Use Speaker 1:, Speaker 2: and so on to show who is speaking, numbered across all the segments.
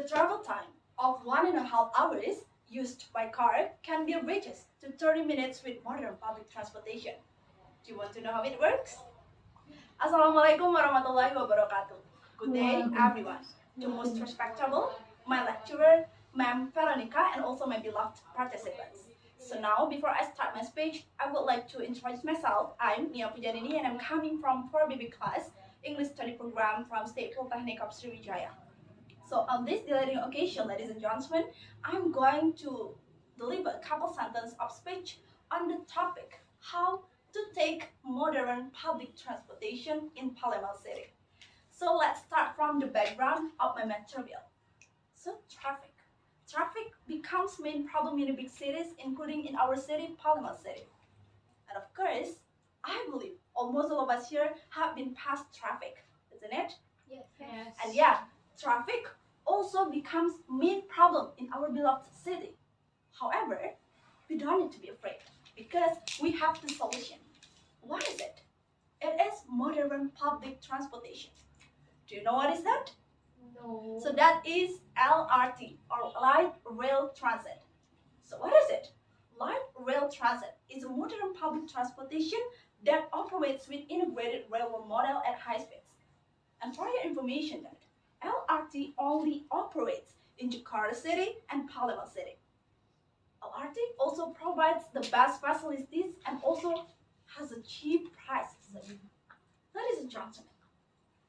Speaker 1: The travel time of 1.5 hours used by car can be reduced to 30 minutes with modern public transportation. Do you want to know how it works? Assalamualaikum warahmatullahi wabarakatuh. Good day, everyone. The most respectable, my lecturer, Ma'am Veronica, and also my beloved participants. So now, before I start my speech, I would like to introduce myself. I'm Puja Andini, and I'm coming from 4BB class, English study program from State Polytechnic of Sriwijaya. So on this delighting occasion, ladies and gentlemen, I'm going to deliver a couple sentences of speech on the topic how to take modern public transportation in Palembang City. So let's start from the background of my material. So traffic. Traffic becomes main problem in big cities, including in our city, Palembang City. And of course, I believe almost all of us here have been past traffic, isn't it?
Speaker 2: Yes.
Speaker 1: And yeah, traffic also becomes main problem in our beloved city. However, we don't need to be afraid because we have the solution. What is it? It is modern public transportation. Do you know what is that?
Speaker 2: No.
Speaker 1: So that is LRT or light rail transit. So what is it? Light rail transit is a modern public transportation that operates with integrated railway model at high speeds. And for your information that LRT only operates in Jakarta City and Palembang City. LRT also provides the best facilities and also has a cheap prices. Ladies and gentlemen,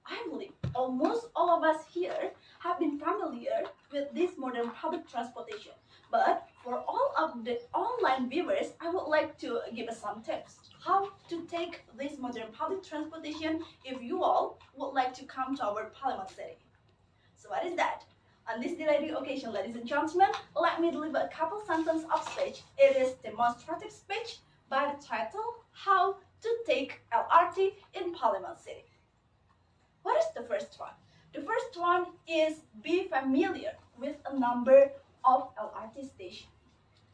Speaker 1: I believe almost all of us here have been familiar with this modern public transportation. But for all of the online viewers, I would like to give us some tips how to take this modern public transportation if you all would like to come to our Palembang City. So what is that? On this delighting occasion, ladies and gentlemen, let me deliver a couple sentences of speech. It is demonstrative speech by the title, How to Take LRT in Palembang City. What is the first one? The first one is be familiar with a number of LRT stations.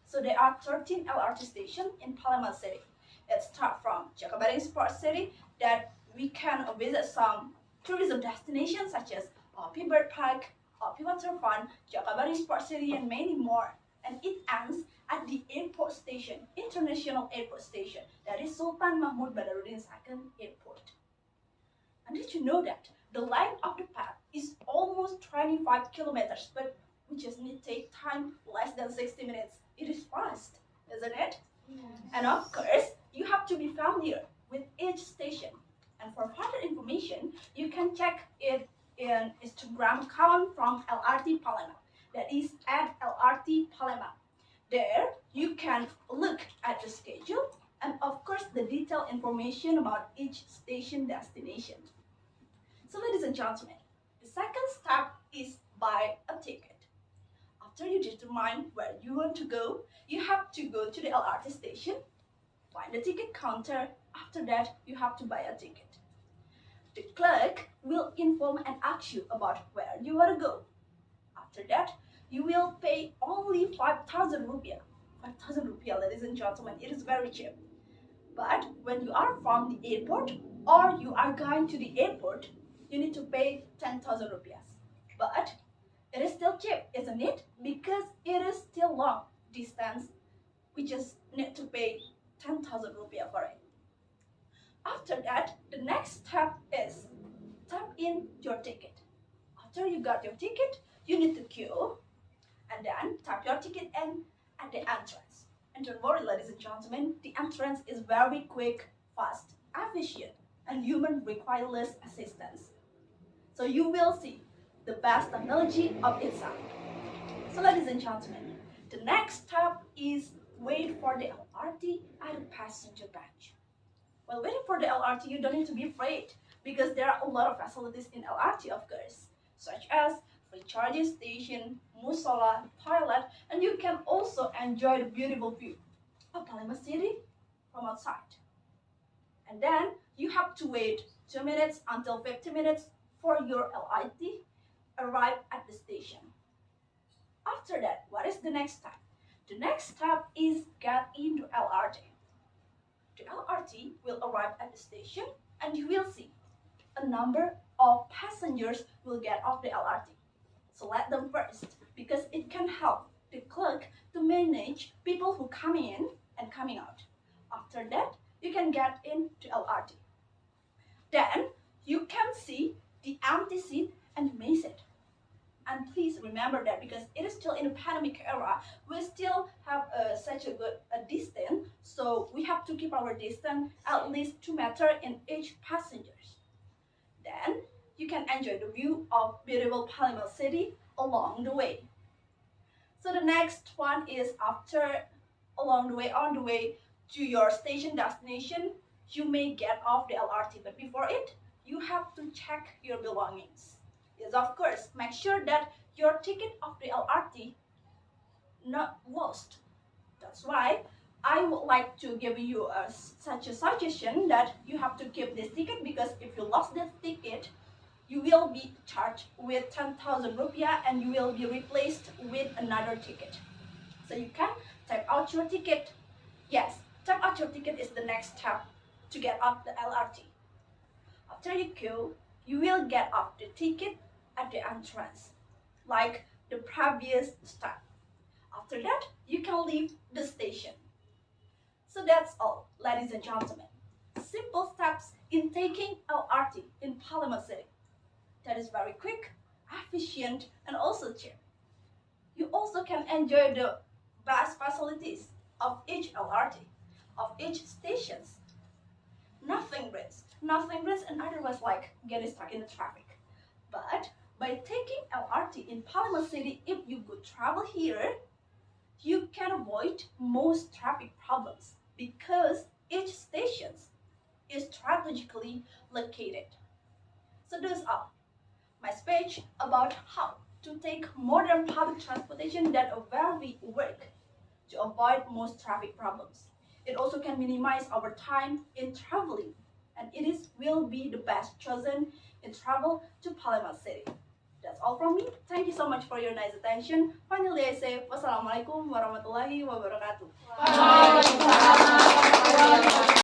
Speaker 1: So there are 13 LRT stations in Palembang City. It starts from Jakabaring Sports City that we can visit some tourism destinations such as Opi Bird Park, Opi Waterfront, Jakabaring Sports City, and many more. And it ends at the airport station, International Airport Station, that is Sultan Mahmud Badarudin II Airport. And did you know that the length of the path is almost 25 kilometers, but we just need to take time less than 60 minutes. It is fast, isn't it?
Speaker 2: Yes.
Speaker 1: And of course, you have to be familiar with each station. And for further information, you can check it in Instagram account from LRT Palembang. That is at LRT Palembang. There, you can look at the schedule and of course the detailed information about each station destination. So ladies and gentlemen, the second step is buy a ticket. After you determine where you want to go, you have to go to the LRT station, find the ticket counter. After that, you have to buy a ticket. The clerk will inform and ask you about where you want to go. After that, you will pay only 5,000 rupiah. 5,000 rupiah, ladies and gentlemen, it is very cheap. But when you are from the airport or you are going to the airport, you need to pay 10,000 rupiah. But it is still cheap, isn't it? Because it is still long distance. We just need to pay 10,000 rupiah for it. After that, the next step is tap in your ticket. After you got your ticket, you need to queue and then tap your ticket in at the entrance. And don't worry, ladies and gentlemen, the entrance is very quick, fast, efficient, and human require less assistance. So you will see the best technology of its side. So ladies and gentlemen, the next step is wait for the LRT at the passenger bench. While waiting for the LRT, you don't need to be afraid because there are a lot of facilities in LRT, of course, such as free charging station, musola, toilet, and you can also enjoy the beautiful view of Palembang City from outside. And then you have to wait 2 minutes until 50 minutes for your LRT arrive at the station. After that, what is the next step? The next step is get into LRT. The LRT will arrive at the station and you will see a number of passengers will get off the LRT. select them first because it can help the clerk to manage people who come in and coming out. After that, you can get into LRT. Then you can see the empty seat and miss it. And please remember that because it is still in the pandemic era, we still have such a good distance. So we have to keep our distance at least 2 meters in each passengers. Then you can enjoy the view of beautiful Palembang city along the way. So the next one is after on the way to your station destination, you may get off the LRT. But before it, you have to check your belongings. Yes, of course, make sure that your ticket of the LRT not lost. That's why I would like to give you such a suggestion that you have to keep this ticket because if you lost this ticket, you will be charged with 10,000 rupiah and you will be replaced with another ticket. So you can type out your ticket. Yes, type out your ticket is the next step to get off the LRT. After you go, you will get off the ticket at the entrance, like the previous step. After that, you can leave the station. So that's all, ladies and gentlemen. Simple steps in taking LRT in Palembang City. That is very quick, efficient, and also cheap. You also can enjoy the best facilities of each LRT, of each stations. Nothing risks, and otherwise like getting stuck in the traffic. But by taking LRT in Palembang City, if you could travel here, you can avoid most traffic problems because each station is strategically located. So that's all. My speech about how to take modern public transportation that will work to avoid most traffic problems. It also can minimize our time in traveling, and will be the best chosen in travel to Palembang City. That's all from me. Thank you so much for your nice attention. Finally, I say wassalamualaikum warahmatullahi wabarakatuh.